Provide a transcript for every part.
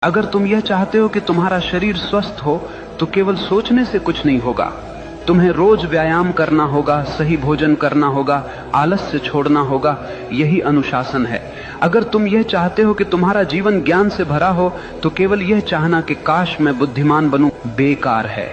अगर तुम यह चाहते हो कि तुम्हारा शरीर स्वस्थ हो तो केवल सोचने से कुछ नहीं होगा। तुम्हें रोज व्यायाम करना होगा, सही भोजन करना होगा, आलस्य छोड़ना होगा। यही अनुशासन है। अगर तुम यह चाहते हो कि तुम्हारा जीवन ज्ञान से भरा हो तो केवल यह चाहना कि काश मैं बुद्धिमान बनूं बेकार है।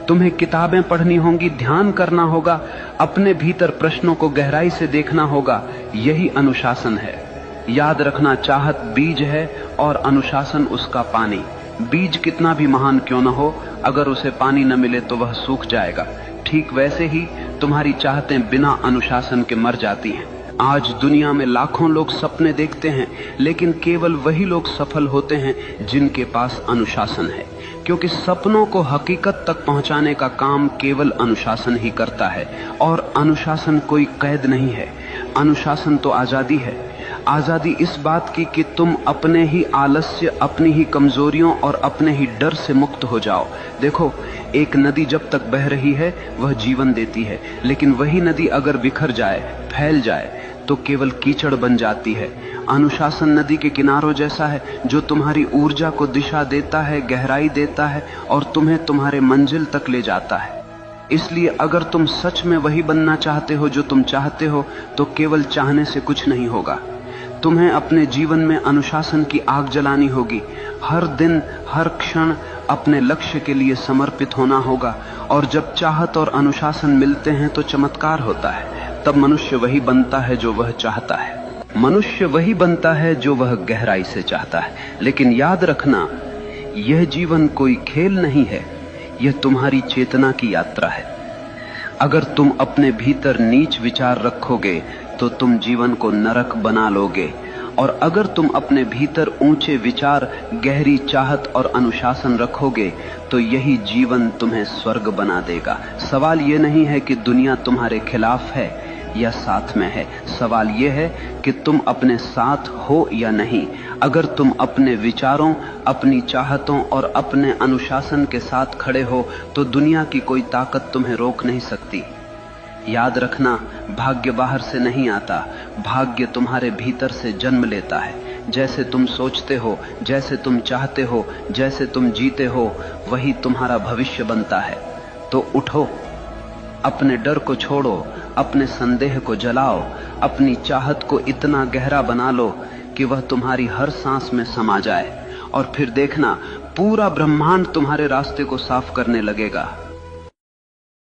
तुम्हें किताबें पढ़नी होंगी, ध्यान करना होगा, अपने भीतर प्रश्नों को गहराई से देखना होगा। यही अनुशासन है। याद रखना, चाहत बीज है और अनुशासन उसका पानी। बीज कितना भी महान क्यों न हो, अगर उसे पानी न मिले तो वह सूख जाएगा। ठीक वैसे ही तुम्हारी चाहतें बिना अनुशासन के मर जाती हैं। आज दुनिया में लाखों लोग सपने देखते हैं, लेकिन केवल वही लोग सफल होते हैं जिनके पास अनुशासन है, क्योंकि सपनों को हकीकत तक पहुंचाने का काम केवल अनुशासन ही करता है। और अनुशासन कोई कैद नहीं है, अनुशासन तो आजादी है। आजादी इस बात की कि तुम अपने ही आलस्य, अपनी ही कमजोरियों और अपने ही डर से मुक्त हो जाओ। देखो, एक नदी जब तक बह रही है वह जीवन देती है, लेकिन वही नदी अगर बिखर जाए, फैल जाए तो केवल कीचड़ बन जाती है। अनुशासन नदी के किनारों जैसा है जो तुम्हारी ऊर्जा को दिशा देता है, गहराई देता है और तुम्हें तुम्हारे मंजिल तक ले जाता है। इसलिए अगर तुम सच में वही बनना चाहते हो जो तुम चाहते हो तो केवल चाहने से कुछ नहीं होगा। तुम्हें अपने जीवन में अनुशासन की आग जलानी होगी। हर दिन, हर क्षण अपने लक्ष्य के लिए समर्पित होना होगा। और जब चाहत और अनुशासन मिलते हैं तो चमत्कार होता है। तब मनुष्य वही बनता है जो वह चाहता है। मनुष्य वही बनता है जो वह गहराई से चाहता है। लेकिन याद रखना, यह जीवन कोई खेल नहीं है, यह तुम्हारी चेतना की यात्रा है। अगर तुम अपने भीतर नीच विचार रखोगे तो तुम जीवन को नरक बना लोगे, और अगर तुम अपने भीतर ऊंचे विचार, गहरी चाहत और अनुशासन रखोगे तो यही जीवन तुम्हें स्वर्ग बना देगा। सवाल यह नहीं है कि दुनिया तुम्हारे खिलाफ है या साथ में है, सवाल यह है कि तुम अपने साथ हो या नहीं। अगर तुम अपने विचारों, अपनी चाहतों और अपने अनुशासन के साथ खड़े हो तो दुनिया की कोई ताकत तुम्हें रोक नहीं सकती। याद रखना, भाग्य बाहर से नहीं आता, भाग्य तुम्हारे भीतर से जन्म लेता है। जैसे तुम सोचते हो, जैसे तुम चाहते हो, जैसे तुम जीते हो, वही तुम्हारा भविष्य बनता है। तो उठो, अपने डर को छोड़ो, अपने संदेह को जलाओ, अपनी चाहत को इतना गहरा बना लो कि वह तुम्हारी हर सांस में समा जाए, और फिर देखना पूरा ब्रह्मांड तुम्हारे रास्ते को साफ करने लगेगा।